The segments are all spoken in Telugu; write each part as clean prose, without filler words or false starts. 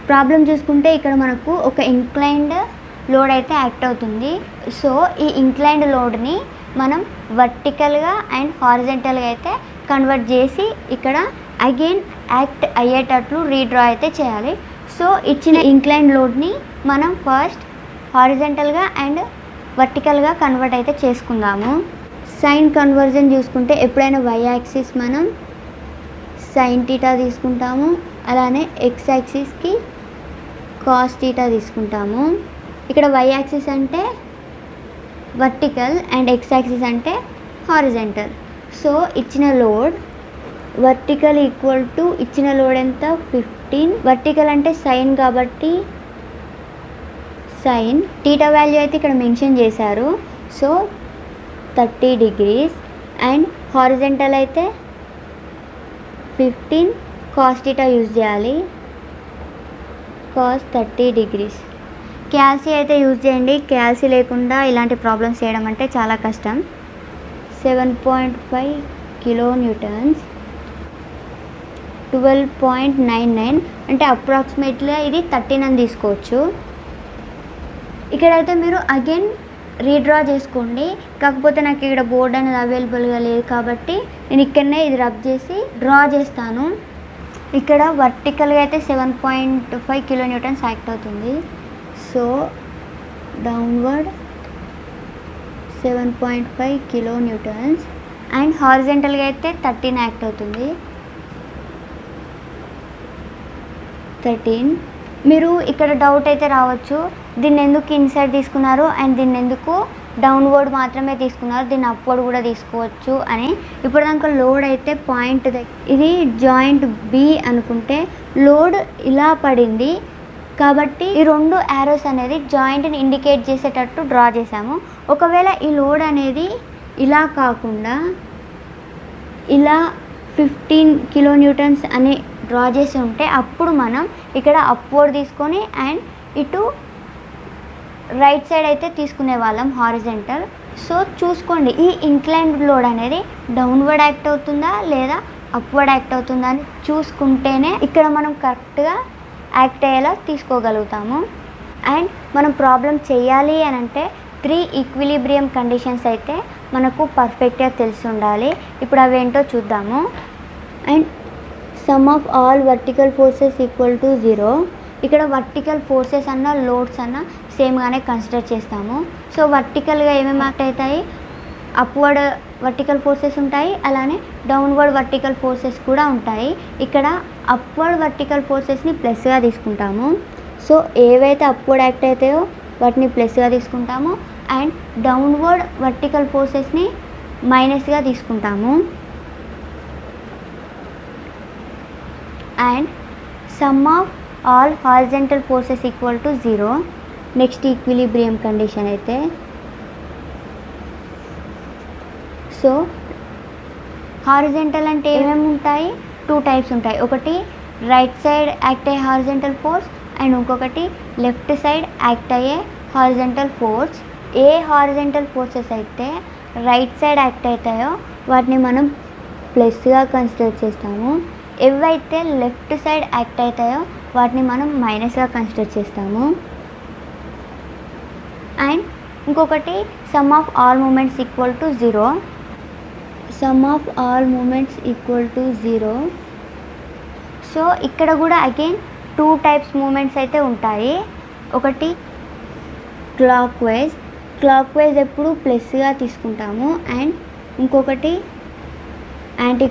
ప్రాబ్లం చూసుకుంటే ఇక్కడ మనకు ఒక ఇంక్లైన్డ్ లోడ్ అయితే యాక్ట్ అవుతుంది. సో ఈ ఇంక్లైన్డ్ లోడ్ని మనం వర్టికల్గా అండ్ హారిజంటల్గా అయితే కన్వర్ట్ చేసి ఇక్కడ అగైన్ యాక్ట్ అయ్యేటట్లు రీడ్రా అయితే చేయాలి. సో ఇచ్చిన ఇంక్లైన్డ్ లోడ్ని మనం ఫస్ట్ హారిజంటల్గా అండ్ వర్టికల్గా కన్వర్ట్ అయితే చేసుకుందాము. సైన్ కన్వర్జన్ చూసుకుంటే ఎప్పుడైనా వై యాక్సిస్ మనం సైన్ టీటా తీసుకుంటాము, అలానే ఎక్స్ యాక్సిస్కి కాస్ టీటా తీసుకుంటాము. ఇక్కడ వై యాక్సిస్ అంటే వర్టికల్ అండ్ ఎక్స్ యాక్సిస్ అంటే హారిజంటల్. సో ఇచ్చిన లోడ్ వర్టికల్ ఈక్వల్ టు ఇచ్చిన లోడ్ ఎంత 15, వర్టికల్ అంటే సైన్ కాబట్టి సైన్ టీటా వాల్యూ అయితే ఇక్కడ మెన్షన్ చేశారు. సో 30 degrees అండ్ హారిజంటల్ అయితే 15 కాస్ టీటా యూజ్ చేయాలి, కాస్ 30 degrees. క్యాల్సీ అయితే యూజ్ చేయండి, క్యాల్సీ లేకుండా ఇలాంటి ప్రాబ్లమ్స్ చేయడం అంటే చాలా కష్టం. 7.5 కిలోన్యూటన్స్ 12.99 అంటే అప్రాక్సిమేట్లీగా ఇది 13 అని తీసుకోవచ్చు. ఇక్కడైతే మీరు అగైన్ రీడ్రా చేసుకోండి. కాకపోతే నాకు ఇక్కడ బోర్డ్ అనేది అవైలబుల్గా లేదు కాబట్టి నేను ఇక్కడనే ఇది రబ్ చేసి డ్రా చేస్తాను. ఇక్కడ వర్టికల్గా అయితే 7.5 కిలోన్యూటన్స్ యాక్ట్ అవుతుంది. సో డౌన్వర్డ్ 7.5 కిలోన్యూటన్స్ అండ్ హారిజంటల్గా అయితే 13 యాక్ట్ అవుతుంది. 13. మీరు ఇక్కడ డౌట్ అయితే రావచ్చు, దీన్ని ఎందుకు ఇన్సైడ్ తీసుకున్నారు అండ్ దీన్ని ఎందుకు డౌన్వర్డ్ మాత్రమే తీసుకున్నారు, దీన్ని అప్వర్డ్ కూడా తీసుకోవచ్చు అని. ఇప్పుడు దాకా లోడ్ అయితే పాయింట్ ఇది జాయింట్ బి అనుకుంటే లోడ్ ఇలా పడింది కాబట్టి ఈ 2 యారోస్ అనేది జాయింట్ని ఇండికేట్ చేసేటట్టు డ్రా చేసాము. ఒకవేళ ఈ లోడ్ అనేది ఇలా కాకుండా ఇలా 15 కిలోన్యూటన్స్ అని డ్రా చేసి ఉంటే అప్పుడు మనం ఇక్కడ అప్వర్డ్ తీసుకొని అండ్ ఇటు రైట్ సైడ్ అయితే తీసుకునే వాళ్ళం హారిజంటల్. సో చూసుకోండి ఈ ఇంక్లైన్డ్ లోడ్ అనేది డౌన్వర్డ్ యాక్ట్ అవుతుందా లేదా అప్వర్డ్ యాక్ట్ అవుతుందా అని చూసుకుంటేనే ఇక్కడ మనం కరెక్ట్గా యాక్ట్ అయ్యేలా తీసుకోగలుగుతాము. అండ్ మనం ప్రాబ్లం చేయాలి అని అంటే 3 ఈక్విలిబ్రియం కండిషన్స్ అయితే మనకు పర్ఫెక్ట్గా తెలిసి ఉండాలి. ఇప్పుడు అవి ఏంటో చూద్దాము. And some of all vertical forces equal to 0. ఇక్కడ వర్టికల్ ఫోర్సెస్ అన్న లోడ్స్ అన్న సేమ్గానే కన్సిడర్ చేస్తాము. సో వర్టికల్గా ఏమేమి యాక్ట్ అవుతాయి, అప్వర్డ్ వర్టికల్ ఫోర్సెస్ ఉంటాయి, అలానే డౌన్వర్డ్ వర్టికల్ ఫోర్సెస్ కూడా ఉంటాయి. ఇక్కడ అప్వర్డ్ వర్టికల్ ఫోర్సెస్ని ప్లస్గా తీసుకుంటాము. సో ఏవైతే అప్వర్డ్ యాక్ట్ అవుతాయో వాటిని ప్లస్గా తీసుకుంటాము అండ్ డౌన్వర్డ్ వర్టికల్ ఫోర్సెస్ని మైనస్గా తీసుకుంటాము. And some of all horizontal forces equal to 0. Next equilibrium condition అయితే సో హారిజంటల్ అంటే ఏమేమి ఉంటాయి, 2 టైప్స్ ఉంటాయి. ఒకటి రైట్ సైడ్ యాక్ట్ అయ్యే హారిజంటల్ ఫోర్స్ అండ్ ఇంకొకటి లెఫ్ట్ సైడ్ యాక్ట్ అయ్యే హారిజంటల్ ఫోర్స్. ఏ హారిజంటల్ ఫోర్సెస్ అయితే రైట్ సైడ్ యాక్ట్ అవుతాయో వాటిని మనం ప్లస్గా కన్సిడర్ చేస్తాము. ఏవైతే లెఫ్ట్ సైడ్ యాక్ట్ అవుతాయో వాటిని మనం మైనస్గా కన్సిడర్ చేస్తాము. అండ్ ఇంకొకటి sum of all moments equal to 0. Sum of all moments equal to 0. So ఇక్కడ కూడా అగైన్ 2 టైప్స్ మూమెంట్స్ అయితే ఉంటాయి. ఒకటి క్లాక్ వైజ్ ఎప్పుడు ప్లస్గా తీసుకుంటాము అండ్ ఇంకొకటి యాంటీ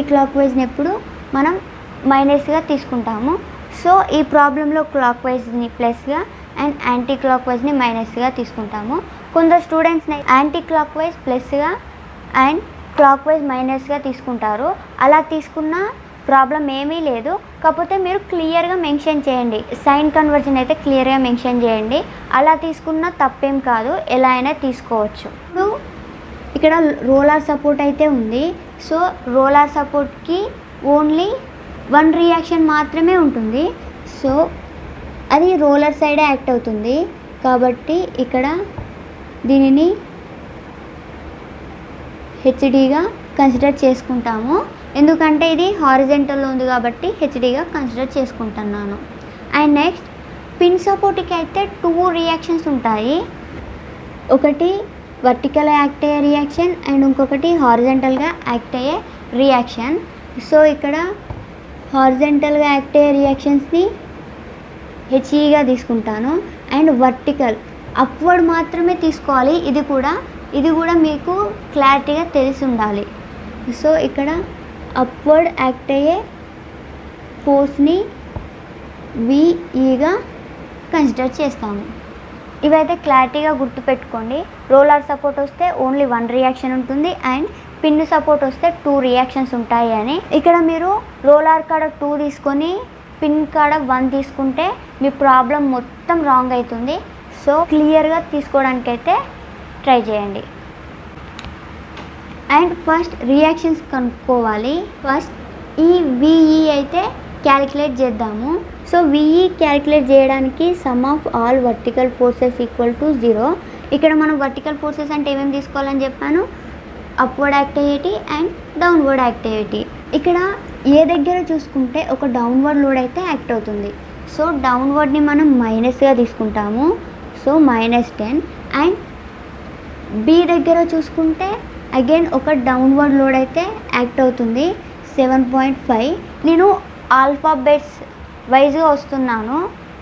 క్లాక్ వైజ్ని ఎప్పుడు మనం మైనస్గా తీసుకుంటాము. సో ఈ ప్రాబ్లంలో క్లాక్ వైజ్ని ప్లస్గా అండ్ యాంటీ క్లాక్ వైజ్ని మైనస్గా తీసుకుంటాము. కొందరు స్టూడెంట్స్ని యాంటీ క్లాక్ వైజ్ ప్లస్గా అండ్ క్లాక్ వైజ్ మైనస్గా తీసుకుంటారు. అలా తీసుకున్న ప్రాబ్లం ఏమీ లేదు. కాకపోతే మీరు క్లియర్గా మెన్షన్ చేయండి, సైన్ కన్వర్జన్ అయితే క్లియర్గా మెన్షన్ చేయండి. అలా తీసుకున్న తప్పేం కాదు, ఎలా అయినా తీసుకోవచ్చు. ఇప్పుడు ఇక్కడ రోలార్ సపోర్ట్ అయితే ఉంది. సో రోలార్ సపోర్ట్కి ఓన్లీ 1 రియాక్షన్ మాత్రమే ఉంటుంది. సో అది రోలర్ సైడే యాక్ట్ అవుతుంది కాబట్టి ఇక్కడ దీనిని హెచ్డిగా కన్సిడర్ చేసుకుంటాము. ఎందుకంటే ఇది హారిజంటల్లో ఉంది కాబట్టి హెచ్డిగా కన్సిడర్ చేసుకుంటున్నాను. అండ్ నెక్స్ట్ పిన్ సపోర్ట్కి అయితే 2 రియాక్షన్స్ ఉంటాయి. ఒకటి వర్టికల్ యాక్ట్ అయ్యే రియాక్షన్ అండ్ ఇంకొకటి హారిజంటల్గా యాక్ట్ అయ్యే రియాక్షన్. సో ఇక్కడ హారిజంటల్గా యాక్ట్ అయ్యే రియాక్షన్స్ని హెచ్ఈగా తీసుకుంటాను అండ్ వర్టికల్ అప్వర్డ్ మాత్రమే తీసుకోవాలి. ఇది కూడా మీకు క్లారిటీగా తెలిసి ఉండాలి. సో ఇక్కడ అప్వర్డ్ యాక్ట్ అయ్యే ఫోర్స్ని విఈగా కన్సిడర్ చేస్తాము. ఇవైతే క్లారిటీగా గుర్తుపెట్టుకోండి. రోలర్ సపోర్ట్ వస్తే ఓన్లీ 1 రియాక్షన్ ఉంటుంది అండ్ పిన్ సపోర్ట్ వస్తే 2 రియాక్షన్స్ ఉంటాయి అని. ఇక్కడ మీరు రోలర్ కాడ 2 తీసుకొని పిన్ కాడ 1 తీసుకుంటే మీ ప్రాబ్లం మొత్తం రాంగ్ అవుతుంది. సో క్లియర్గా తీసుకోవడానికైతే ట్రై చేయండి. అండ్ ఫస్ట్ రియాక్షన్స్ కనుక్కోవాలి. ఫస్ట్ ఈ విఈ అయితే క్యాలిక్యులేట్ చేద్దాము. సో విఈ క్యాలిక్యులేట్ చేయడానికి sum of all vertical forces equal to 0. ఇక్కడ మనం వర్టికల్ ఫోర్సెస్ అంటే ఏమేమి తీసుకోవాలని చెప్పాను, upward activity and downward activity. ఇక్కడ ఏ దగ్గర చూసుకుంటే ఒక డౌన్వర్డ్ లోడ్ అయితే యాక్ట్ అవుతుంది. సో డౌన్వర్డ్ని మనం మైనస్గా తీసుకుంటాము. సో -10. అండ్ బి దగ్గర చూసుకుంటే అగైన్ ఒక డౌన్వర్డ్ లోడ్ అయితే యాక్ట్ అవుతుంది 7.5. నేను ఆల్ఫాబెట్స్ వైజ్గా వస్తున్నాను,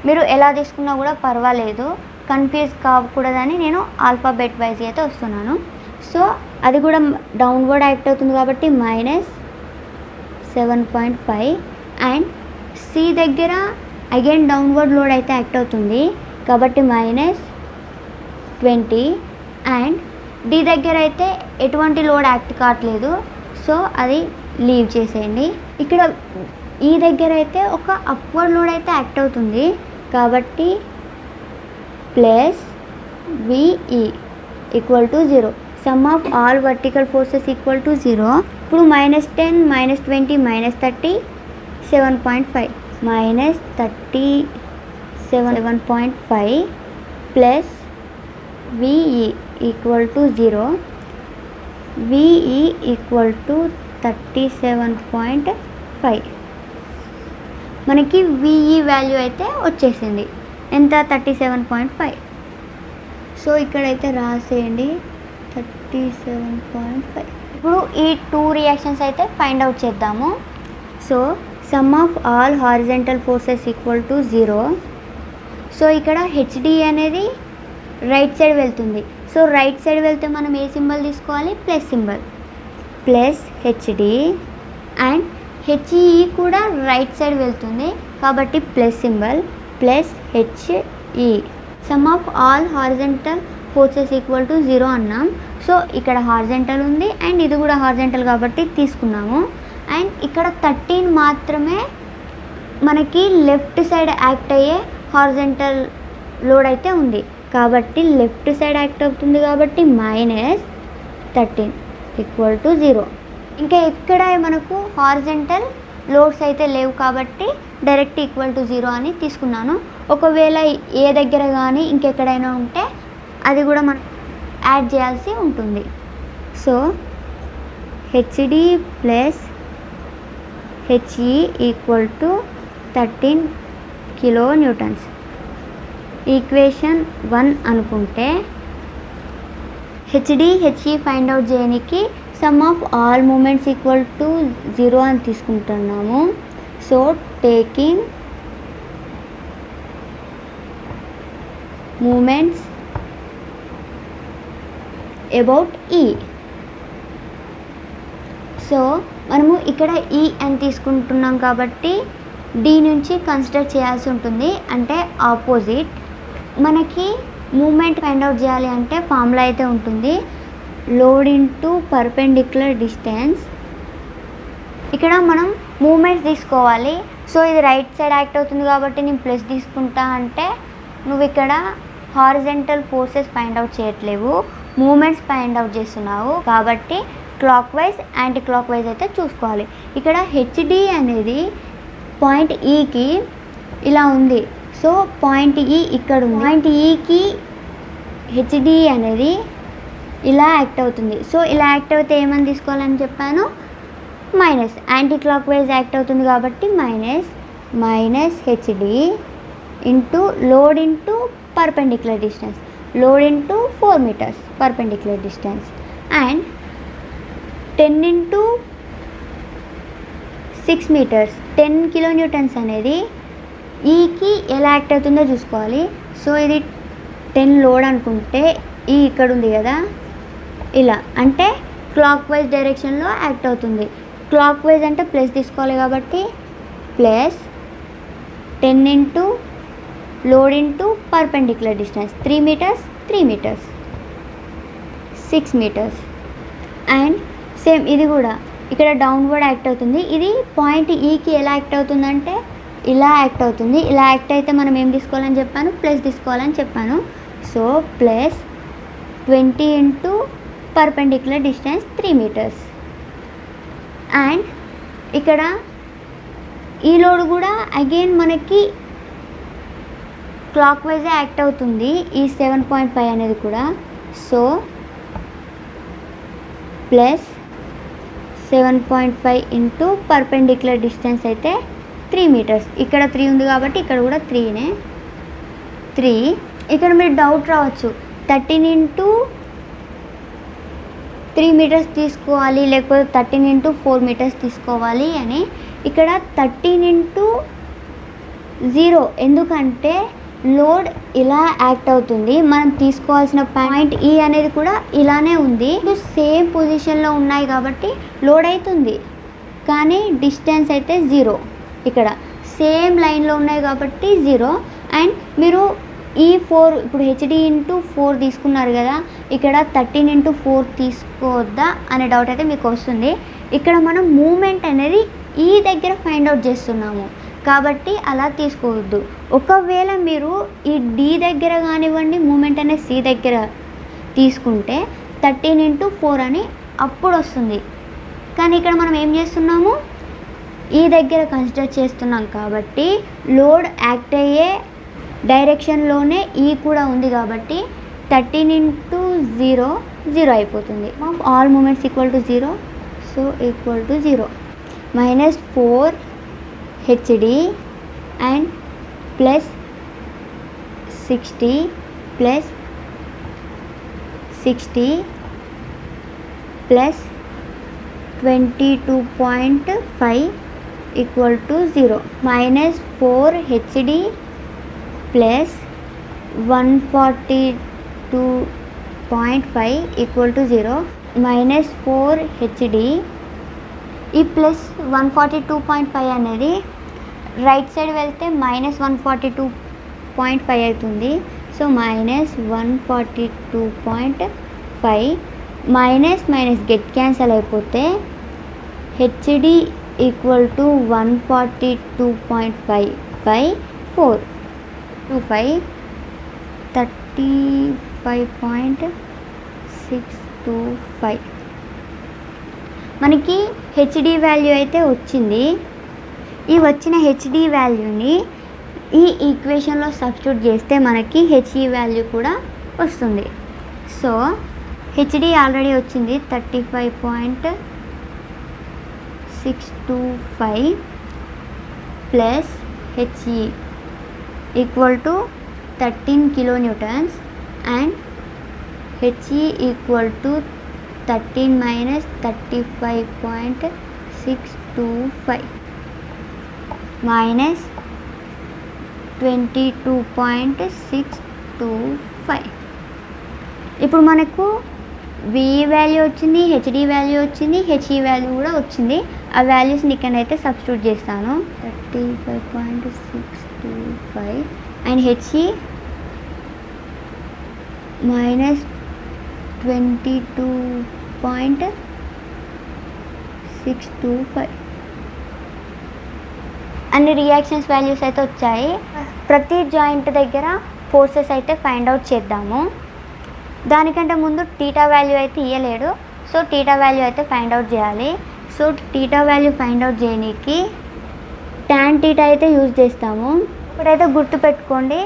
మీరు ఎలా తీసుకున్నా కూడా పర్వాలేదు, కన్ఫ్యూజ్ కాకూడదని నేను ఆల్ఫాబెట్ వైజ్ అయితే వస్తున్నాను. సో అది కూడా డౌన్వర్డ్ యాక్ట్ అవుతుంది కాబట్టి -7.5. అండ్ సి దగ్గర అగైన్ డౌన్వర్డ్ లోడ్ అయితే యాక్ట్ అవుతుంది కాబట్టి -20. అండ్ డి దగ్గర అయితే ఎటువంటి లోడ్ యాక్ట్ కావట్లేదు, సో అది లీవ్ చేసేయండి. ఇక్కడ ఈ దగ్గర అయితే ఒక అప్వర్డ్ లోడ్ అయితే యాక్ట్ అవుతుంది కాబట్టి plus VE equal to 0. Sum of all vertical forces equal to 0. ఇప్పుడు -10, -20, -30, 7.5. -37.5 plus VE equal to 0. VE equal to 37.5. మనకి విఈ వాల్యూ అయితే వచ్చేసింది ఎంత, 37.5. సో ఇక్కడైతే రాసేయండి 37.5. ఇప్పుడు ఈ 2 రియాక్షన్స్ అయితే ఫైండ్ అవుట్ చేద్దాము. So sum of all horizontal forces equal to 0. So ఇక్కడ హెచ్డి అనేది రైట్ సైడ్ వెళ్తుంది. సో రైట్ సైడ్ వెళ్తే మనం ఏ సింబల్ తీసుకోవాలి, plus symbol, plus HD. And HE కూడా రైట్ సైడ్ వెళ్తుంది కాబట్టి plus symbol, plus HE. Sum of all horizontal forces equal to 0 అన్నాం. సో ఇక్కడ హారిజంటల్ ఉంది అండ్ ఇది కూడా హారిజంటల్ కాబట్టి తీసుకున్నాము. అండ్ ఇక్కడ 13 మాత్రమే మనకి లెఫ్ట్ సైడ్ యాక్ట్ అయ్యే హారిజంటల్ లోడ్ అయితే ఉంది కాబట్టి లెఫ్ట్ సైడ్ యాక్ట్ అవుతుంది కాబట్టి -13 ఈక్వల్ టు 0. ఇంకా ఎక్కడ మనకు హారిజంటల్ లోడ్స్ అయితే లేవు కాబట్టి డైరెక్ట్ ఈక్వల్ టు 0 అని తీసుకున్నాను. ఒకవేళ ఏ దగ్గర కానీ ఇంకెక్కడైనా ఉంటే అది కూడా మనం యాడ్ చేయాల్సి ఉంటుంది. So HD plus HE equal to 13 kN. Equation 1 అనుకుంటే హెచ్ఈ ఫైండ్ అవుట్ చేయడానికి sum of all moments equal to 0 అని తీసుకుంటున్నాము. So taking moments about E. So మనము ఇక్కడ ఈ అని తీసుకుంటున్నాం కాబట్టి డి నుంచి కన్సిడర్ చేయాల్సి ఉంటుంది, అంటే ఆపోజిట్. మనకి మూమెంట్ ఫైండ్ అవుట్ చేయాలి అంటే ఫార్ములా అయితే ఉంటుంది, లోడ్ ఇంటూ పర్పెండిక్యులర్ డిస్టెన్స్. ఇక్కడ మనం మూమెంట్స్ తీసుకోవాలి. సో ఇది రైట్ సైడ్ యాక్ట్ అవుతుంది కాబట్టి నేను ప్లస్ తీసుకుంటా అంటే నువ్వు ఇక్కడ హారిజంటల్ ఫోర్సెస్ ఫైండ్ అవుట్ చేయట్లేవు, మూమెంట్స్ ఫైండ్ అవుట్ చేస్తున్నావు కాబట్టి clockwise anticlockwise అయితే చూసుకోవాలి. ఇక్కడ హెచ్డి అనేది పాయింట్ ఈకి ఇలా ఉంది. సో పాయింట్ ఈ ఇక్కడ ఉంది, పాయింట్ ఈకి హెచ్డి అనేది ఇలా యాక్ట్ అవుతుంది. సో ఇలా యాక్ట్ అవుతే ఏమని తీసుకోవాలని చెప్పాను, minus. Anti clock wise act అవుతుంది కాబట్టి minus HD into load into perpendicular distance, load into 4 meters perpendicular distance, and 10 into 6 meters 10 kilonewtons అనేది ఈకి ఎలా యాక్ట్ అవుతుందో చూసుకోవాలి. సో ఇది 10 లోడ్ అనుకుంటే ఈ ఇక్కడ ఉంది కదా, ఇలా అంటే క్లాక్ వైజ్ డైరెక్షన్లో యాక్ట్ అవుతుంది. క్లాక్ వైజ్ అంటే ప్లస్ తీసుకోవాలి కాబట్టి plus 10 into load into perpendicular distance 3 meters 3 meters 6 meters. And same ఇది కూడా ఇక్కడ డౌన్వర్డ్ యాక్ట్ అవుతుంది. ఇది పాయింట్ ఈకి ఎలా యాక్ట్ అవుతుందంటే ఇలా యాక్ట్ అవుతుంది. ఇలా యాక్ట్ అయితే మనం ఏం తీసుకోవాలని చెప్పాను, ప్లస్ తీసుకోవాలని చెప్పాను. So plus 20 into perpendicular distance 3 meters. And ఇక్కడ ఈ లోడ్ కూడా అగైన్ మనకి క్లాక్ వైజే యాక్ట్ అవుతుంది, ఈ 7.5 అనేది కూడా. So plus 7.5 into perpendicular distance అయితే 3 meters. ఇక్కడ 3 ఉంది కాబట్టి ఇక్కడ కూడా 3నే 3. ఇక్కడ మీరు డౌట్ రావచ్చు 13 into 3 meters తీసుకోవాలి లేకపోతే 13 into 4 meters తీసుకోవాలి అని. ఇక్కడ 13 into 0 ఎందుకంటే లోడ్ ఇలా యాక్ట్ అవుతుంది. మనం తీసుకోవాల్సిన పాయింట్ ఈ అనేది కూడా ఇలానే ఉంది, సేమ్ పొజిషన్లో ఉన్నాయి కాబట్టి లోడ్ అవుతుంది, కానీ డిస్టెన్స్ అయితే 0. ఇక్కడ సేమ్ లైన్లో ఉన్నాయి కాబట్టి 0. అండ్ మీరు ఈ 4 ఇప్పుడు హెచ్డి ఇంటూ 4 తీసుకున్నారు కదా, ఇక్కడ 13 into 4 తీసుకోవద్దా అనే డౌట్ అయితే మీకు వస్తుంది. ఇక్కడ మనం మూమెంట్ అనేది ఈ దగ్గర ఫైండ్ అవుట్ చేస్తున్నాము కాబట్టి అలా తీసుకోవద్దు. ఒకవేళ మీరు ఈ డి దగ్గర కానివ్వండి మూమెంట్ అనేది సి దగ్గర తీసుకుంటే 13 into 4 అని అప్పుడు వస్తుంది. కానీ ఇక్కడ మనం ఏం చేస్తున్నాము, ఈ దగ్గర కన్సిడర్ చేస్తున్నాం కాబట్టి లోడ్ యాక్ట్ అయ్యే డైరెక్షన్లోనే ఈ కూడా ఉంది కాబట్టి 13 into 0 0 అయిపోతుంది. All moments equal to 0, so equal to 0 -4 HD and plus 60 plus 60 plus 22.5 equal to 0. -4 HD plus 142.5 equal to 0. -4 HD ఈ ప్లస్ 142.5 అనేది రైట్ సైడ్ వెళ్తే -142.5 అవుతుంది. So -142.5 minus minus get cancel అయిపోతే హెచ్డి ఈక్వల్ టు 142.5 బై 4 25 35.625 మనకి హెచ్డి వాల్యూ అయితే వచ్చింది. ఈ వచ్చిన హెచ్డి వాల్యూని ఈ ఈక్వేషన్లో సబ్స్టిట్యూట్ చేస్తే మనకి హెచ్ఈ వాల్యూ కూడా వస్తుంది. సో హెచ్డి ఆల్రెడీ వచ్చింది 35.625 plus HE equal to 13 kilonewtons and HE equal to 13 minus 35.625 minus 22.625. ఇప్పుడు మనకు వి వాల్యూ వచ్చింది, హెచ్డి వాల్యూ వచ్చింది, హెచ్ఈ వాల్యూ కూడా వచ్చింది. ఆ వాల్యూస్ని ఇక్కడైతే సబ్స్టిట్యూట్ చేస్తాను. 35.625 అండ్ హెచ్ఈ -22.625 అన్ని రియాక్షన్స్ వాల్యూస్ అయితే వచ్చాయి. ప్రతి జాయింట్ దగ్గర ఫోర్సెస్ అయితే ఫైండ్ అవుట్ చేద్దాము. దానికంటే ముందు టీటా వాల్యూ అయితే ఇవ్వలేడు, సో టీటా వాల్యూ అయితే ఫైండ్ అవుట్ చేయాలి. So theta value find out చేయడానికి ట్యాన్ టీటా అయితే యూజ్ చేస్తాము. ఇప్పుడైతే గుర్తుపెట్టుకోండి,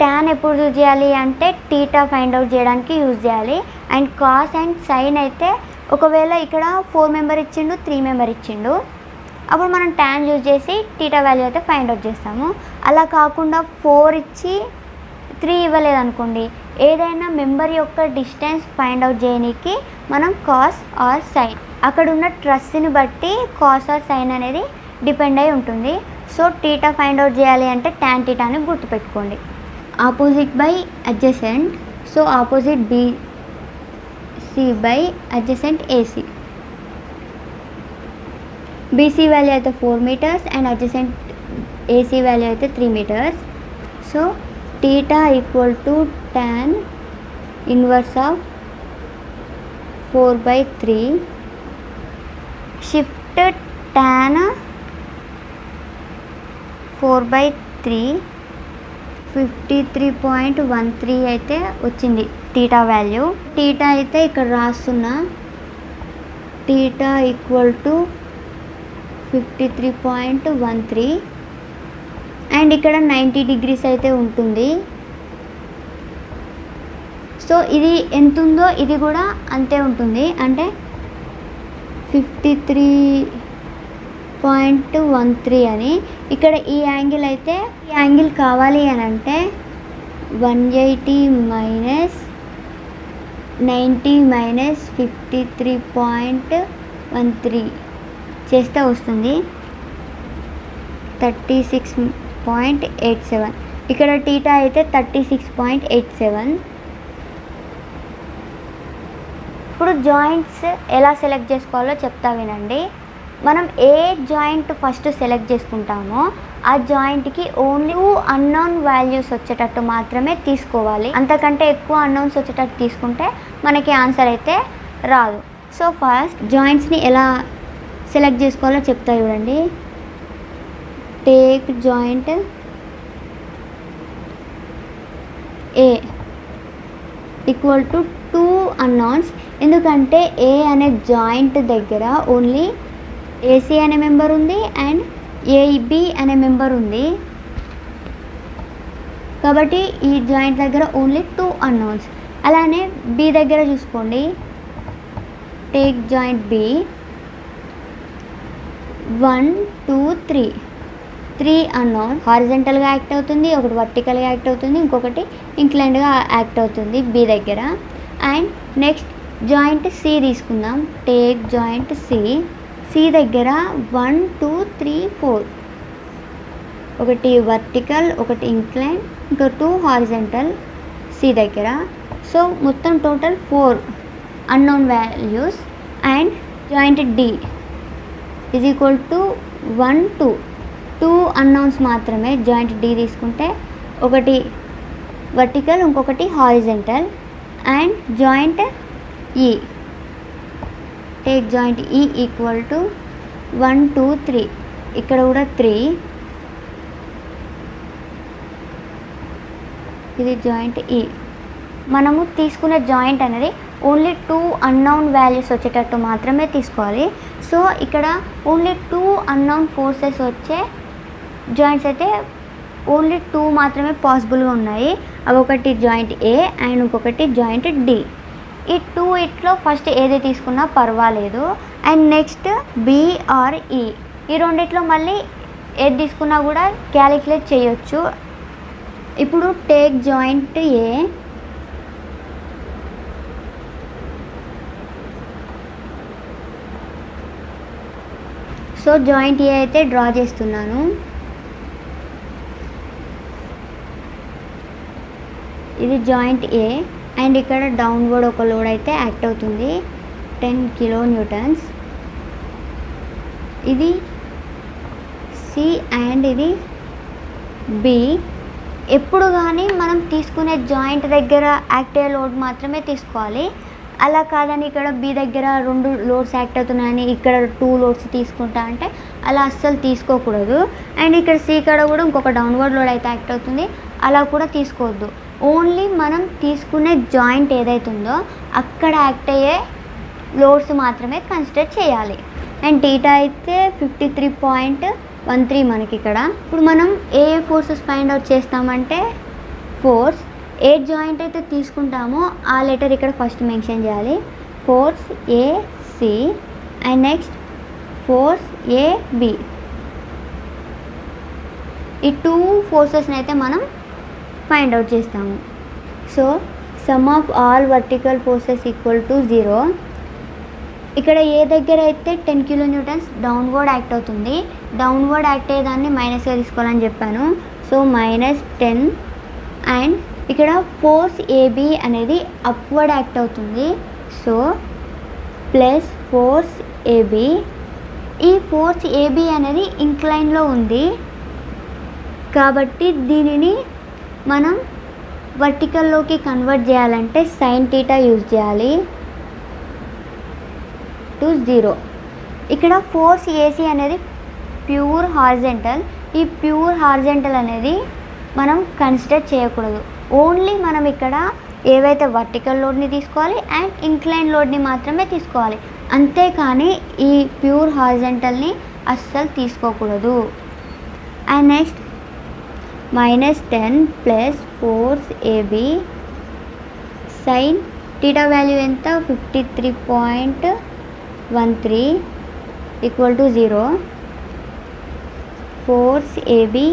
ట్యాన్ ఎప్పుడు యూజ్ చేయాలి అంటే టీటా ఫైండ్ అవుట్ చేయడానికి యూజ్ చేయాలి. అండ్ కాస్ అండ్ సైన్ అయితే ఒకవేళ ఇక్కడ 4 member ఇచ్చిండు 3 member ఇచ్చిండు, అప్పుడు మనం ట్యాన్ యూజ్ చేసి టీటా వాల్యూ అయితే ఫైండ్ అవుట్ చేస్తాము. అలా కాకుండా 4 ఇచ్చి 3 ఇవ్వలేదనుకోండి, ఏదైనా మెంబర్ యొక్క డిస్టెన్స్ ఫైండ్ అవుట్ చేయడానికి మనం కాస్ ఆర్ సైన్, అక్కడ ఉన్న ట్రస్ని బట్టి కాస్ ఆర్ సైన్ అనేది డిపెండ్ అయి ఉంటుంది. సో టీటా ఫైండ్ అవుట్ చేయాలి అంటే ట్యాన్ టీటాని గుర్తుపెట్టుకోండి. Opposite by adjacent, so opposite BC by adjacent AC. BC value అయితే 4 meters and adjacent AC value అయితే 3 meters. So theta equal to tan inverse of 4/3 shift tan 4/3 53.13 అయితే వచ్చింది టీటా వాల్యూ. టీటా అయితే ఇక్కడ రాస్తున్నా, టీటా ఈక్వల్ టు 53.13 అండ్ ఇక్కడ 90 degrees అయితే ఉంటుంది. సో ఇది ఎంత ఉందో ఇది కూడా అంతే ఉంటుంది, అంటే 53.13 అని. ఇక్కడ ఈ యాంగిల్ అయితే, ఈ యాంగిల్ కావాలి అని అంటే 180 మైనస్ 90 మైనస్ 53.13 చేస్తే వస్తుంది 36.87. ఇక్కడ టీటా అయితే 36.87. ఇప్పుడు జాయింట్స్ ఎలా సెలెక్ట్ చేసుకోవాలో చెప్తా వినండి. మనం ఏ జాయింట్ ఫస్ట్ సెలెక్ట్ చేసుకుంటామో ఆ జాయింట్కి ఓన్లీ 2 అన్నోన్ వాల్యూస్ వచ్చేటట్టు మాత్రమే తీసుకోవాలి. అంతకంటే ఎక్కువ అన్నోన్స్ వచ్చేటట్టు తీసుకుంటే మనకి ఆన్సర్ అయితే రాదు. సో ఫస్ట్ జాయింట్స్ని ఎలా సెలెక్ట్ చేసుకోవాలో చెప్తా చూడండి. Take joint A equal to 2 unknowns. ఎందుకంటే ఏ అనే జాయింట్ దగ్గర ఓన్లీ ఏసీ అనే మెంబర్ ఉంది అండ్ ఏబి అనే మెంబర్ ఉంది, కాబట్టి ఈ జాయింట్ దగ్గర ఓన్లీ 2 అన్నోన్స్. అలానే బి దగ్గర చూసుకోండి, టేక్ జాయింట్ బి 1 2 3 అన్నోన్. హారిజంటల్గా యాక్ట్ అవుతుంది, ఒకటి వర్టికల్గా యాక్ట్ అవుతుంది, ఇంకొకటి ఇంక్లైన్డ్గా యాక్ట్ అవుతుంది బి దగ్గర. అండ్ నెక్స్ట్ జాయింట్ సి తీసుకుందాం. టేక్ జాయింట్ సి దగ్గర 1 2 3 4, ఒకటి వర్టికల్, ఒకటి ఇంక్లైన్, ఇంకా 2 హారిజంటల్ సి దగ్గర. సో మొత్తం total 4 unknown values. And joint D is equal to 1 2 unknowns మాత్రమే. జాయింట్ డి తీసుకుంటే ఒకటి వర్టికల్, ఇంకొకటి horizontal. And joint E, take joint E equal to 1 2 3, ఇక్కడ కూడా 3. ఇది జాయింట్ ఈ. మనము తీసుకునే జాయింట్ అనేది ఓన్లీ 2 అన్నోన్ వాల్యూస్ వచ్చేటట్టు మాత్రమే తీసుకోవాలి. సో ఇక్కడ ఓన్లీ 2 అన్నోన్ ఫోర్సెస్ వచ్చే జాయింట్స్ అయితే ఓన్లీ 2 మాత్రమే పాసిబుల్గా ఉన్నాయి. అవి ఒకటి జాయింట్ ఏ అండ్ ఇంకొకటి జాయింట్ డి. ఈ 2 ఇట్లో ఫస్ట్ ఏది తీసుకున్నా పర్వాలేదు. అండ్ నెక్స్ట్ బి ఆర్ ఈ, ఈ రెండిట్లో మళ్ళీ ఏది తీసుకున్నా కూడా క్యాలిక్యులేట్ చేయొచ్చు. ఇప్పుడు take joint A, so joint A అయితే డ్రా చేస్తున్నాను. ఇది జాయింట్ ఏ అండ్ ఇక్కడ డౌన్వర్డ్ ఒక లోడ్ అయితే యాక్ట్ అవుతుంది 10 kN. ఇది సి అండ్ ఇది బి. ఎప్పుడు కానీ మనం తీసుకునే జాయింట్ దగ్గర యాక్ట్ అయ్యే లోడ్ మాత్రమే తీసుకోవాలి. అలా కాదని ఇక్కడ బి దగ్గర 2 లోడ్స్ యాక్ట్ అవుతున్నాయని ఇక్కడ 2 లోడ్స్ తీసుకుంటా అంటే అలా అస్సలు తీసుకోకూడదు. అండ్ ఇక్కడ సి కాడ కూడా ఇంకొక డౌన్వర్డ్ లోడ్ అయితే యాక్ట్ అవుతుంది, అలా కూడా తీసుకోవద్దు. ఓన్లీ మనం తీసుకునే జాయింట్ ఏదైతుందో అక్కడ యాక్ట్ అయ్యే లోడ్స్ మాత్రమే కన్సిడర్ చేయాలి. అండ్ టీటా అయితే 53.13 మనకి ఇక్కడ. ఇప్పుడు మనం ఏ ఫోర్సెస్ ఫైండ్ అవుట్ చేస్తామంటే ఫోర్స్, ఏ జాయింట్ అయితే తీసుకుంటామో ఆ లెటర్ ఇక్కడ ఫస్ట్ మెన్షన్ చేయాలి. Force AC and next force AB. ఈ 2 ఫోర్సెస్ని అయితే మనం ఫైండ్ అవుట్ చేస్తాము. So sum of all vertical forces equal to 0. ఇక్కడ ఏ దగ్గర అయితే 10 kN డౌన్వర్డ్ యాక్ట్ అవుతుంది, డౌన్వర్డ్ యాక్ట్ అయ్యేదాన్ని మైనస్గా తీసుకోవాలని చెప్పాను. సో -10 అండ్ ఇక్కడ ఫోర్స్ ఏబి అనేది అప్వర్డ్ యాక్ట్ అవుతుంది. So plus force AB. ఈ ఫోర్స్ ఏబి అనేది ఇంక్లైన్లో ఉంది కాబట్టి దీనిని మనం వర్టికల్లోకి కన్వర్ట్ చేయాలంటే సైన్ థీటా యూజ్ చేయాలి టు 0. ఇక్కడ ఫోర్స్ ఏసీ అనేది ప్యూర్ హారిజెంటల్. ఈ ప్యూర్ హారిజెంటల్ అనేది మనం కన్సిడర్ చేయకూడదు. ఓన్లీ మనం ఇక్కడ ఏవైతే వర్టికల్ లోడ్ని తీసుకోవాలి అండ్ ఇంక్లైన్ లోడ్ని మాత్రమే తీసుకోవాలి, అంతేకాని ఈ ప్యూర్ హారిజెంటల్ని అస్సలు తీసుకోకూడదు. And next -10 plus force AB sine theta value ఎంత 53.13 equal to 0. Force AB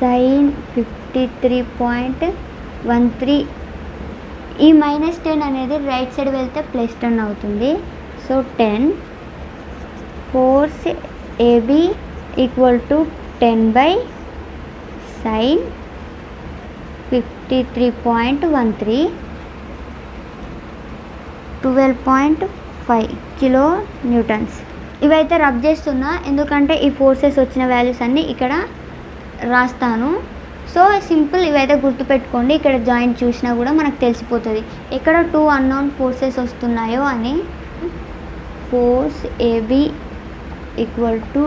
sine 53.13. ఈ -10 అనేది రైట్ సైడ్ వెళ్తే +10 అవుతుంది. So 10 force AB equal to 10 sine 53.13 12.5 kN. ఇవైతే రబ్ చేస్తున్నా ఎందుకంటే ఈ ఫోర్సెస్ వచ్చిన వాల్యూస్ అన్నీ ఇక్కడ రాస్తాను. సో సింపుల్, ఇవైతే గుర్తుపెట్టుకోండి. ఇక్కడ జాయింట్ చూసినా కూడా మనకు తెలిసిపోతుంది ఎక్కడ 2 అన్నోన్ ఫోర్సెస్ వస్తున్నాయో అని. Force AB equal to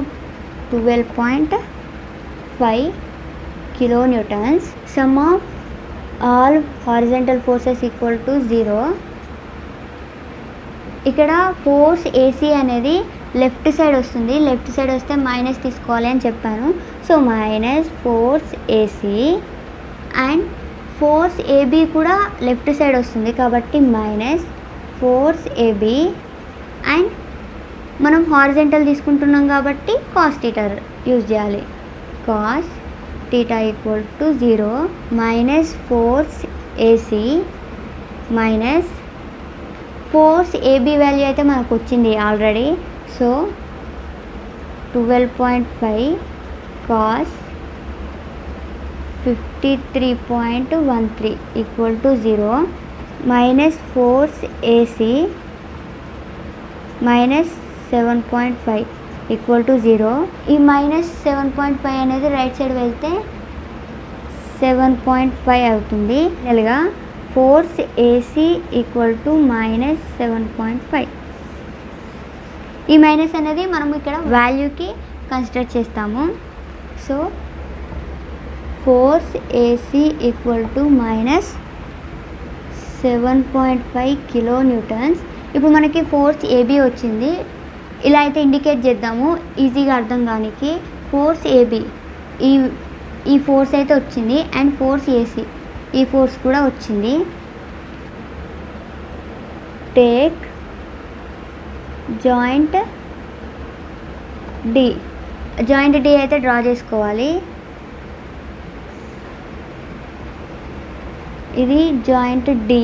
12.5 kN. Sum of all horizontal forces equal to 0. ఇక్కడ ఫోర్స్ ఏసీ అనేది లెఫ్ట్ సైడ్ వస్తుంది, లెఫ్ట్ సైడ్ వస్తే మైనస్ తీసుకోవాలి అని చెప్పాను. So minus force AC and force AB కూడా లెఫ్ట్ సైడ్ వస్తుంది కాబట్టి మైనస్ ఫోర్స్ ఏబి అండ్ మనం హారిజెంటల్ తీసుకుంటున్నాం కాబట్టి కాస్ థీటా యూజ్ చేయాలి. Cos theta equal to 0 minus force AC minus force AB value అయితే మనకు వచ్చింది already. So 12.5 cos 53.13 equal to 0 minus force AC minus 7.5 equal to 0. ఈ -7.5 అనేది రైట్ సైడ్ వెళ్తే 7.5 అవుతుంది. నెలగా ఫోర్స్ ఏసీ ఈక్వల్ టు -7.5. ఈ మైనస్ అనేది మనం ఇక్కడ వాల్యూకి కన్సిడర్ చేస్తాము. So force AC equal to -7.5 kN. ఇప్పుడు మనకి ఫోర్స్ ఏబి వచ్చింది. ఇలా అయితే ఇండికేట్ చేద్దాము ఈజీగా అర్థం కానికి. ఫోర్స్ ఏబి ఈ ఫోర్స్ అయితే వచ్చింది అండ్ ఫోర్స్ ఏసీ ఈ ఫోర్స్ కూడా వచ్చింది. Take joint D. Joint D అయితే డ్రా చేసుకోవాలి. ఇది జాయింట్ డి.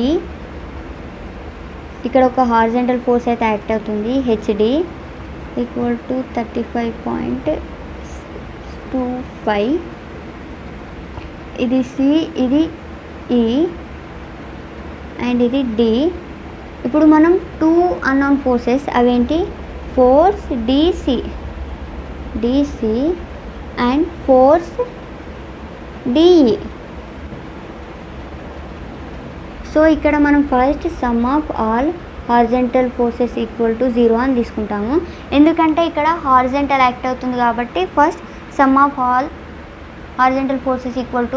ఇక్కడ ఒక హారిజెంటల్ ఫోర్స్ అయితే యాక్ట్ అవుతుంది హెచ్డి ఈక్వల్ టు 35.25. ఇది సి, ఇది ఈ అండ్ ఇది డి. ఇప్పుడు మనం 2 అన్నోన్ ఫోర్సెస్ అవేంటి force DC and force DE. So ఇక్కడ మనం first some of all horizontal forces equal to 0 అని తీసుకుంటాము. ఎందుకంటే ఇక్కడ హారిజెంటల్ యాక్ట్ అవుతుంది కాబట్టి first some of all horizontal forces equal to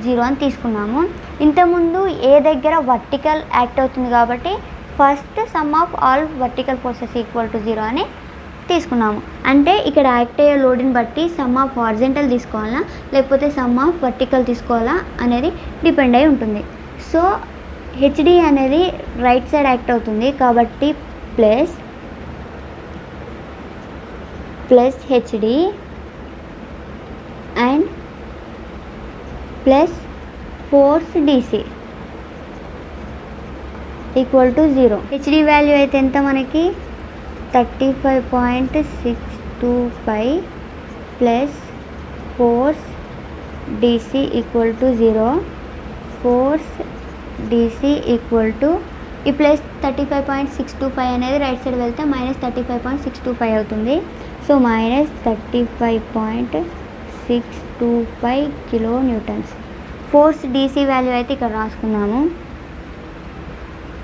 0 అని తీసుకున్నాము. ఇంతకుముందు ఏ దగ్గర వర్టికల్ యాక్ట్ అవుతుంది కాబట్టి first some of all vertical forces equal to 0 అని తీసుకున్నాము. అంటే ఇక్కడ యాక్ట్ అయ్యే లోడ్ని బట్టి సమ్ ఆఫ్ హారిజెంటల్ తీసుకోవాలా లేకపోతే సమ్ ఆఫ్ వర్టికల్ తీసుకోవాలా అనేది డిపెండ్ అయి ఉంటుంది. సో హెచ్డి అనేది రైట్ సైడ్ యాక్ట్ అవుతుంది కాబట్టి plus plus HD and plus force DC equal to 0. HD value అయితే ఎంత మనకి 35.625 plus force DC equal to 0. Force DC equal to ఈ ప్లస్ 35.625 అనేది రైట్ సైడ్ వెళ్తే మైనస్ 35.625 అవుతుంది. So minus 35.625 kilonewtons. Force DC value అయితే ఇక్కడ రాసుకున్నాము.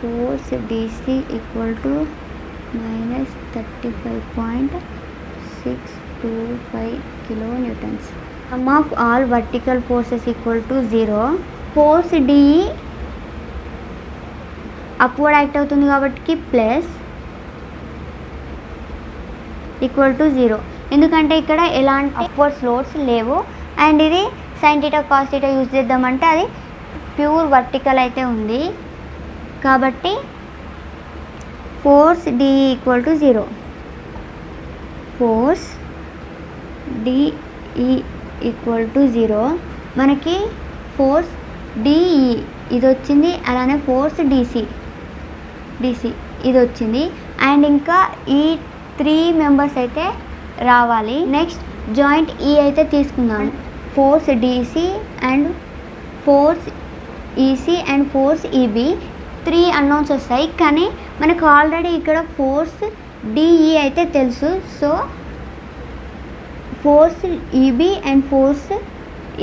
Force DC equal to minus 35.625 kilonewtons. Sum of all vertical forces equal to 0. Force DE upward act అవుతుంది కాబట్టి ప్లస్ ఈక్వల్ టు 0. ఎందుకంటే ఇక్కడ ఎలాంటి అప్వర్డ్ లోడ్స్ లేవు అండ్ ఇది sine theta cos theta use చేద్దామంటే అది ప్యూర్ వర్టికల్ అయితే ఉంది కాబట్టి force DE equal to 0. Force DE equal to 0. మనకి ఫోర్స్ డిఈ ఇది వచ్చింది, అలానే ఫోర్స్ డీసీ ఇది వచ్చింది అండ్ ఇంకా ఈ 3 మెంబర్స్ అయితే రావాలి. నెక్స్ట్ జాయింట్ ఈ అయితే తీసుకుందాం. Force DC and force EC and force EB 3 అన్నౌన్స్ వస్తాయి కానీ మనకు ఆల్రెడీ ఇక్కడ ఫోర్స్ డిఈ అయితే తెలుసు. So force EB and force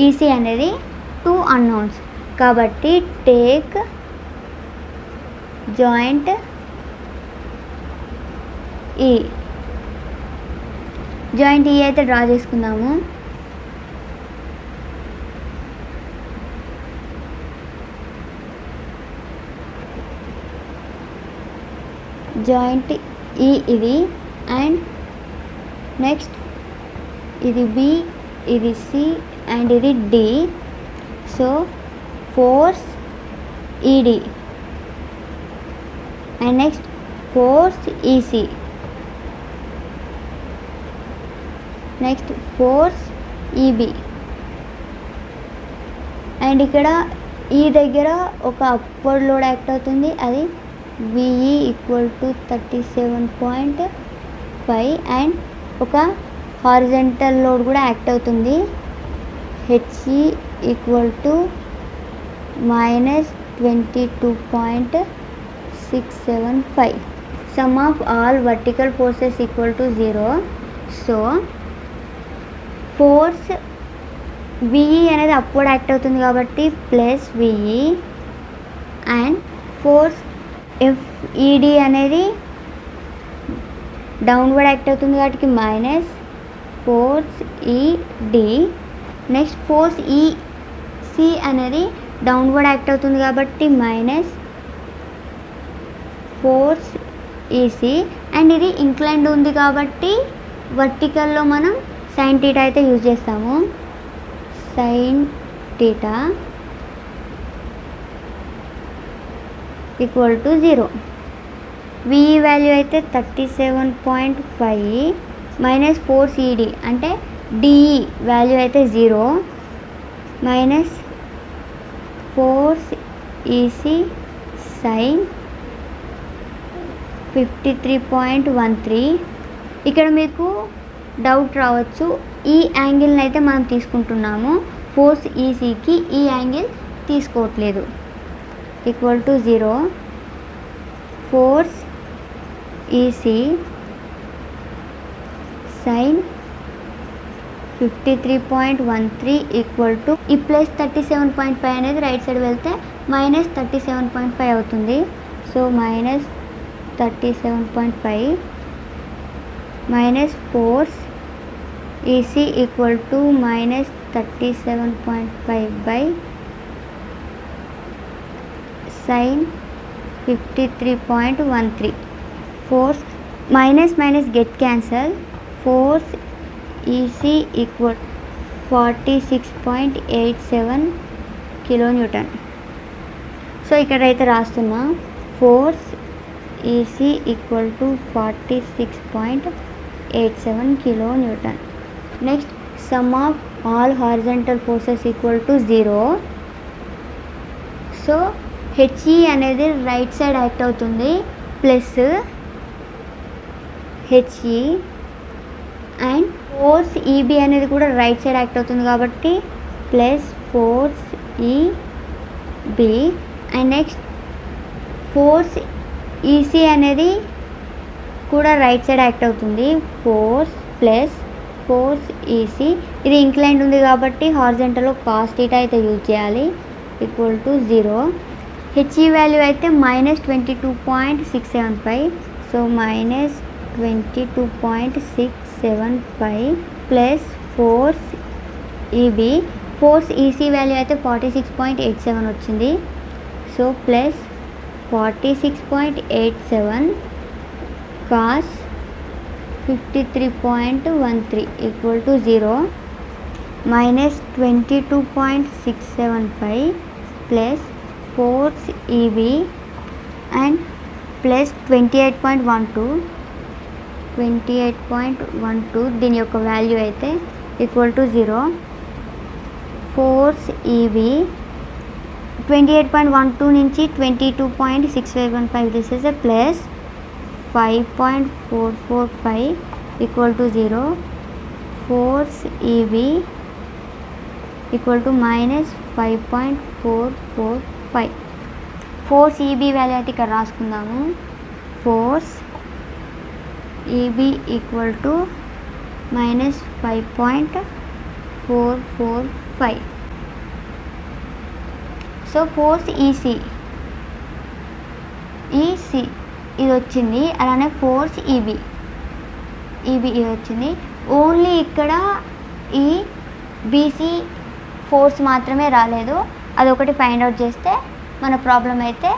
EC అనేది 2 అన్నౌన్స్ కాబట్టి టేక్ జాయింట్ ఈ. జాయింట్ ఈ అయితే డ్రా చేసుకుందాము. జాయింట్ ఈ ఇది అండ్ నెక్స్ట్ ఇది బి, ఇది సి అండ్ ఇది D. So force ED and next force EC, next force EB and ఇక్కడ ఈ దగ్గర ఒక అప్వర్డ్ లోడ్ యాక్ట్ అవుతుంది అది విఈ ఈక్వల్ టు 37.5 అండ్ ఒక హారిజంటల్ లోడ్ కూడా యాక్ట్ అవుతుంది HE equal to -22.675. Sum of all vertical forces equal to 0. So force VE అనేది అప్వర్డ్ యాక్ట్ అవుతుంది కాబట్టి plus VE and force FED అనేది డౌన్వర్డ్ యాక్ట్ అవుతుంది కాబట్టి మైనస్ ఫోర్స్ ఈడి. నెక్స్ట్ ఫోర్స్ ఈసీ అనేది డౌన్వర్డ్ యాక్ట్ అవుతుంది కాబట్టి మైనస్ ఫోర్స్ ఈసీ అండ్ ఇది ఇంక్లైన్డ్ ఉంది కాబట్టి వర్టికల్లో మనం సైన్ థీటా అయితే యూజ్ చేస్తాము. Sine theta equal to 0. VE value అయితే 37.5 మైనస్ ఫోర్స్ ఈడి అంటే డిఈ వాల్యూ అయితే 0 మైనస్ ఫోర్స్ ఈసీ సైన్ 53.13. ఇక్కడ మీకు డౌట్ రావచ్చు ఈ యాంగిల్ని అయితే మనం తీసుకుంటున్నాము ఫోర్స్ ఈసీకి ఈ యాంగిల్ తీసుకోవట్లేదు. Equal to 0. Force EC sine 53.13 equal to ఈ ప్లస్ 37.5 అనేది రైట్ సైడ్ వెళ్తే మైనస్ 37.5 అవుతుంది. So minus 37.5 minus force EC equal to minus 37.5 by sine 53.13. Force minus minus get cancel. Force EC equal 46.87 kilo newton. So ఇక్కడైతే రాస్తున్నా force EC equal to 46.87 6.87 kN. Next, sum of all horizontal forces equal to 0. So హెచ్ఈ అనేది రైట్ సైడ్ యాక్ట్ అవుతుంది ప్లస్ హెచ్ఈ అండ్ ఫోర్స్ ఈబీ అనేది కూడా రైట్ సైడ్ యాక్ట్ అవుతుంది కాబట్టి plus force EB and next force EC అనేది కూడా రైట్ సైడ్ యాక్ట్ అవుతుంది ఫోర్స్ ప్లస్ ఫోర్స్ ఈసీ. ఇది ఇంక్లైన్డ్ ఉంది కాబట్టి హారిజాంటల్లో కాస్ థీటా అయితే యూజ్ చేయాలి ఈక్వల్ టు 0. హెచ్ఈ వాల్యూ అయితే -22.675. So -22.675 plus force EB. Force EC value అయితే 46.87 వచ్చింది. So plus 46.87 cos 53.13 equal to 0. -22.675 plus force EB and plus 28.12 దీని యొక్క వాల్యూ అయితే ఈక్వల్ టు 0. ఫోర్స్ ఈబీ 28.12 నుంచి 22.675 this is a plus 5.445 equal to 0. Force EB equal to -5.445. Force EB value అయితే ఇక్కడ రాసుకుందాము. Force EB equal to -5.445. So force EC ఇది వచ్చింది, అలానే ఫోర్స్ ఈబీ ఇది వచ్చింది. ఓన్లీ ఇక్కడ ఈ బీసీ ఫోర్స్ మాత్రమే రాలేదు, అదొకటి ఫైండ్ అవుట్ చేస్తే మన ప్రాబ్లం అయితే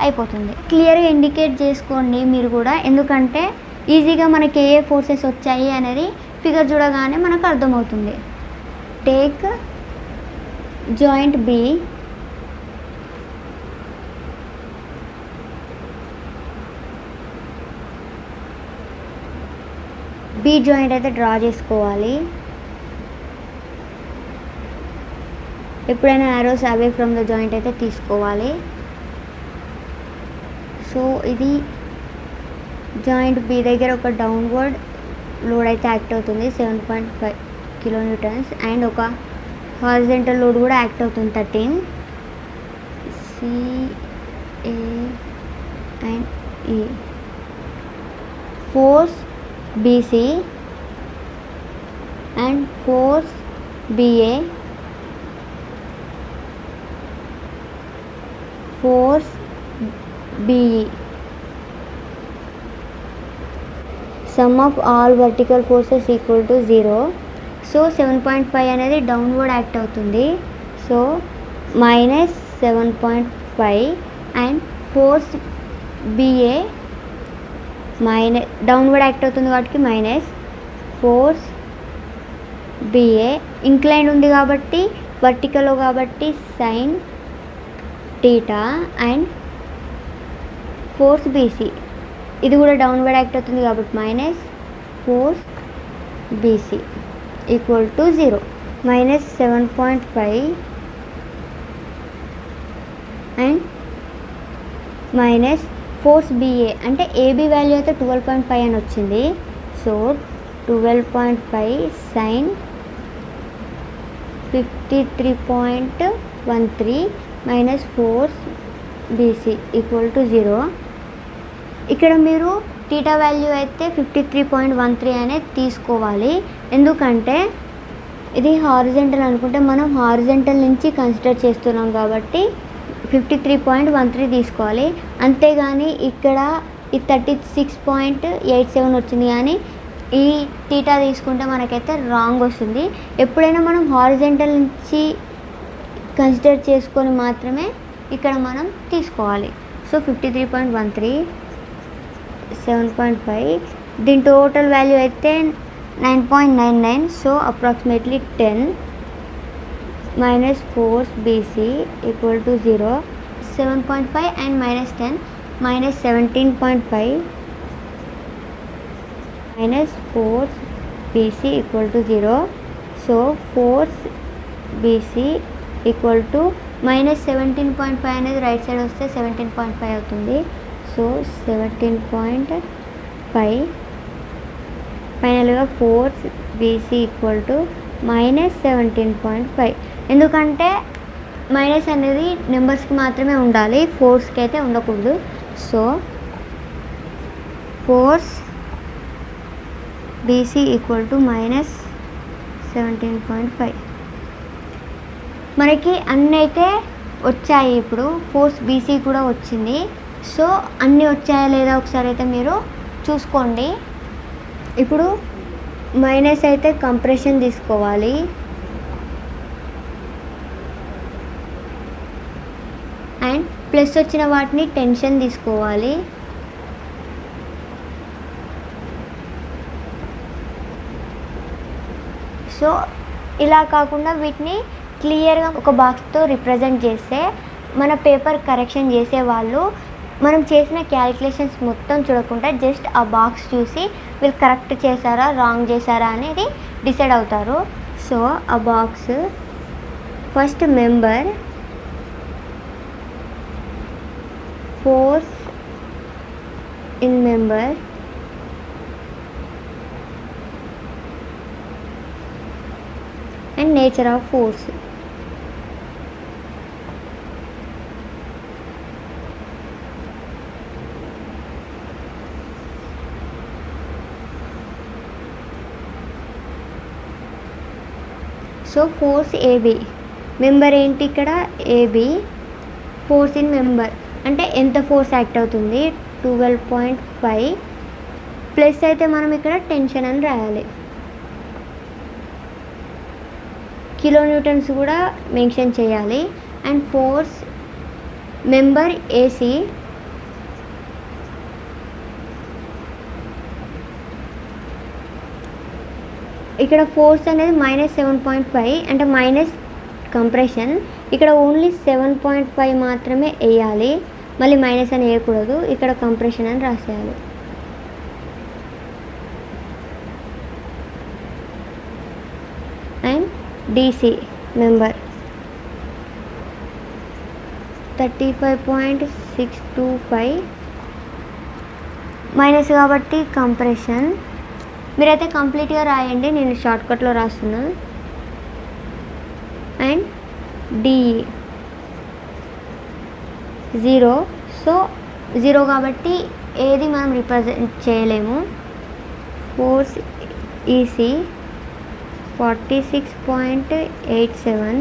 అయిపోతుంది. క్లియర్గా ఇండికేట్ చేసుకోండి మీరు కూడా, ఎందుకంటే ఈజీగా మనకి ఏ ఫోర్సెస్ వచ్చాయి అనేది ఫిగర్ చూడగానే మనకు అర్థమవుతుంది. Take joint B. B joint అయితే డ్రా చేసుకోవాలి. ఎప్పుడైనా arrows away from the joint అయితే తీసుకోవాలి. సో ఇది జాయింట్ బి దగ్గర ఒక డౌన్వర్డ్ లోడ్ అయితే యాక్ట్ అవుతుంది 7.5 kN అండ్ ఒక హారిజాంటల్ లోడ్ కూడా యాక్ట్ అవుతుంది 13 CA and E. Force BC and force BA, force BE. Sum of all vertical forces equal to 0. So 7.5 అనేది డౌన్వర్డ్ యాక్ట్ అవుతుంది. So -7.5 and force BA downward act అవుతుంది కాబట్టి మైనస్ ఫోర్స్ BA ఇంక్లైన్ ఉంది కాబట్టి వర్టికల్లో కాబట్టి sine theta and force BC ఇది కూడా డౌన్వర్డ్ యాక్ట్ అవుతుంది కాబట్టి minus force BC equal to 0. -7.5 and minus force BA అంటే AB వాల్యూ అయితే 12.5 అని వచ్చింది. So 12.5 sine 53.13 minus force BC equal to 0. ఇక్కడ మీరు టీటా వాల్యూ అయితే 53.13 అనేది తీసుకోవాలి, ఎందుకంటే ఇది హారిజాంటల్ అనుకుంటే మనం హారిజాంటల్ నుంచి కన్సిడర్ చేస్తున్నాం కాబట్టి 53.13 తీసుకోవాలి. అంతేగాని ఇక్కడ ఈ 36.87 వచ్చింది కానీ ఈ టీటా తీసుకుంటే మనకైతే రాంగ్ వస్తుంది. ఎప్పుడైనా మనం హారిజాంటల్ నుంచి కన్సిడర్ చేసుకొని మాత్రమే ఇక్కడ మనం తీసుకోవాలి. సో 53.13 7.5 దీని టోటల్ వాల్యూ అయితే 9.99. So approximately 10 minus force BC equal to 0. 7.5 and minus 10 minus 17.5 minus force BC equal to 0. So force BC equal to minus 17.5 అనేది రైట్ సైడ్ వస్తే 17.5 అవుతుంది. సో 17.5 ఫైనల్గా force BC equal to minus 17.5. ఎందుకంటే మైనస్ అనేది నెంబర్స్కి మాత్రమే ఉండాలి, ఫోర్స్కి అయితే ఉండకూడదు. So force BC equal to minus 17.5. మనకి అన్నీ అయితే వచ్చాయి. ఇప్పుడు ఫోర్స్ BC కూడా వచ్చింది. సో అన్నీ వచ్చాయా లేదా ఒకసారి అయితే మీరు చూసుకోండి. ఇప్పుడు మైనస్ అయితే కంప్రెషన్ తీసుకోవాలి, అండ్ ప్లస్ వచ్చిన వాటిని టెన్షన్ తీసుకోవాలి. సో ఇలా కాకుండా వీటిని క్లియర్గా ఒక బాక్స్తో రిప్రజెంట్ చేస్తే మన పేపర్ కరెక్షన్ చేసే వాళ్ళు మనం చేసిన క్యాలిక్యులేషన్స్ మొత్తం చూడకుండా జస్ట్ ఆ బాక్స్ చూసి వీళ్ళు కరెక్ట్ చేశారా రాంగ్ చేశారా అనేది డిసైడ్ అవుతారు. సో ఆ box first member, force in member, and nature of force. So force AB, member ఏంటి ఇక్కడ AB, ఫోర్స్ ఇన్ మెంబర్ అంటే ఎంత ఫోర్స్ యాక్ట్ అవుతుంది 12.5, ప్లస్ అయితే మనం ఇక్కడ టెన్షన్ అని రాయాలి. కిలో న్యూటన్స్ కూడా మెన్షన్ చేయాలి. అండ్ ఫోర్స్ మెంబర్ AC, ఇక్కడ ఫోర్స్ అనేది మైనస్ 7.5 అంటే మైనస్ కంప్రెషన్. ఇక్కడ ఓన్లీ 7.5 మాత్రమే వేయాలి, మళ్ళీ మైనస్ అని వేయకూడదు. ఇక్కడ కంప్రెషన్ అని రాసేయాలి. అండ్ DC మెంబర్ 35.625 మైనస్ కాబట్టి కంప్రెషన్. మీరైతే కంప్లీట్గా రాయండి, నేను షార్ట్కట్లో రాస్తున్నా. And DE 0. సో 0 కాబట్టి ఏది మనం రిప్రజెంట్ చేయలేము. ఫోర్స్ EC 46.87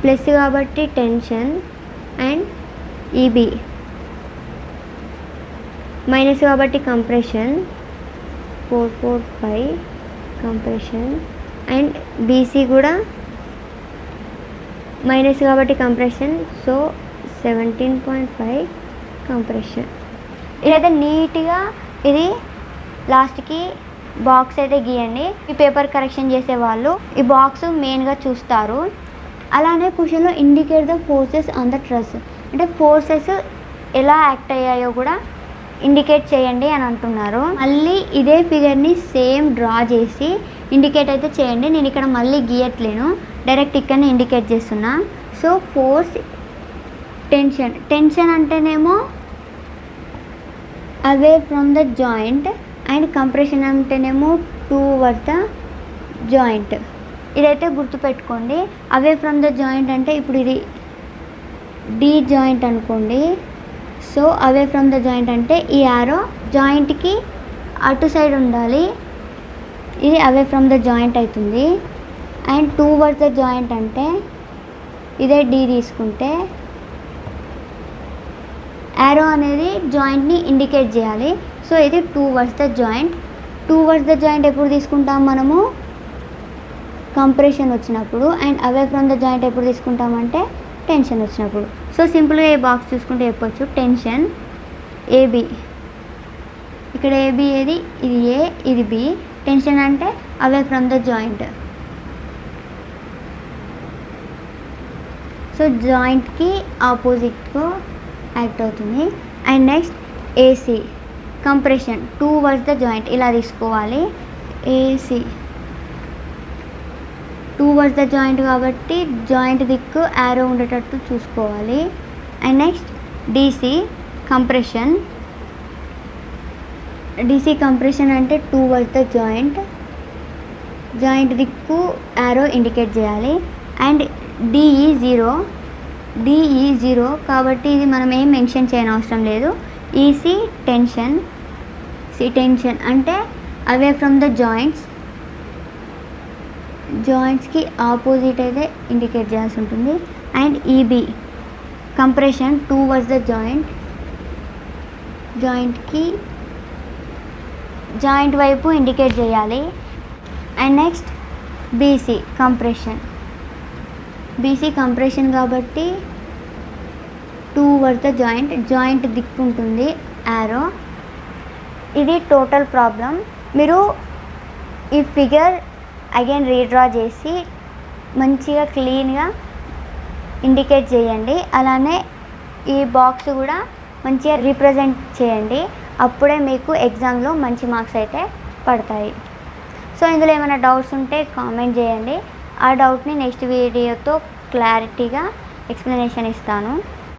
ప్లస్ కాబట్టి టెన్షన్. అండ్ EB మైనస్ కాబట్టి కంప్రెషన్ 445 కంప్రెషన్. అండ్ BC కూడా మైనస్ కాబట్టి కంప్రెషన్, సో 17.5 కంప్రెషన్. ఇదైతే నీట్గా ఇది లాస్ట్కి బాక్స్ అయితే గీయండి. ఈ పేపర్ కరెక్షన్ చేసే వాళ్ళు ఈ బాక్స్ మెయిన్గా చూస్తారు. అలానే క్వశ్చన్లో indicate the forces on the truss అంటే ఫోర్సెస్ ఎలా యాక్ట్ అయ్యాయో కూడా ఇండికేట్ చేయండి అని అంటున్నారు. మళ్ళీ ఇదే ఫిగర్ని సేమ్ డ్రా చేసి ఇండికేట్ అయితే చేయండి. నేను ఇక్కడ మళ్ళీ గీయట్లేను, డైరెక్ట్ ఇక్కడనే ఇండికేట్ చేస్తున్నా. సో ఫోర్స్ టెన్షన్ అంటేనేమో away from the joint, and compression అంటేనేమో టువర్డ్స్ ద జాయింట్. ఇదైతే గుర్తుపెట్టుకోండి. అవే ఫ్రమ్ ద జాయింట్ అంటే ఇప్పుడు ఇది D జాయింట్ అనుకోండి. So away from the joint అంటే ఈ యారో జాయింట్కి అటు సైడ్ ఉండాలి, ఇది అవే ఫ్రమ్ ద జాయింట్ అవుతుంది. అండ్ టువర్డ్స్ ద జాయింట్ అంటే ఇదే D తీసుకుంటే యారో అనేది జాయింట్ని ఇండికేట్ చేయాలి. సో ఇది towards the joint. Towards the joint ఎప్పుడు తీసుకుంటాం మనము కంప్రెషన్ వచ్చినప్పుడు. And away from the joint ఎప్పుడు తీసుకుంటామంటే టెన్షన్ వచ్చినప్పుడు. సో సింపుల్గా ఈ బాక్స్ చూసుకుంటే చెప్పొచ్చు టెన్షన్ AB, ఇక్కడ AB ఏది, ఇది A ఇది B. టెన్షన్ అంటే away from the joint. So జాయింట్కి ఆపోజిట్గా యాక్ట్ అవుతుంది. And next AC compression towards the joint ఇలా తీసుకోవాలి. ఏసీ టువర్డ్స్ ద జాయింట్ కాబట్టి జాయింట్ దిక్కు యారో ఉండేటట్టు చూసుకోవాలి. And next DC compression. DC compression అంటే టువర్డ్స్ ద జాయింట్ దిక్కు యారో ఇండికేట్ చేయాలి. అండ్ డిఈ జీరో కాబట్టి ఇది మనం ఏం మెన్షన్ చేయని అవసరం లేదు. ఈసీ టెన్షన్ అంటే అవే ఫ్రమ్ ద జాయింట్స్కి ఆపోజిట్ అయితే ఇండికేట్ చేయాల్సి ఉంటుంది. And EB compression towards the joint వైపు ఇండికేట్ చేయాలి. అండ్ నెక్స్ట్ బీసీ కంప్రెషన్ కాబట్టి టువర్డ్స్ ద జాయింట్ దిక్కు ఉంటుంది యారో. ఇది టోటల్ ప్రాబ్లం. మీరు ఈ ఫిగర్ అగైన్ రీడ్రా చేసి మంచిగా క్లీన్గా ఇండికేట్ చేయండి. అలానే ఈ బాక్స్ కూడా మంచిగా రిప్రజెంట్ చేయండి. అప్పుడే మీకు ఎగ్జామ్లో మంచి మార్క్స్ అయితే పడతాయి. సో ఇందులో ఏమైనా డౌట్స్ ఉంటే కామెంట్ చేయండి. ఆ డౌట్ని నెక్స్ట్ వీడియోతో క్లారిటీగా ఎక్స్ప్లెనేషన్ ఇస్తాను.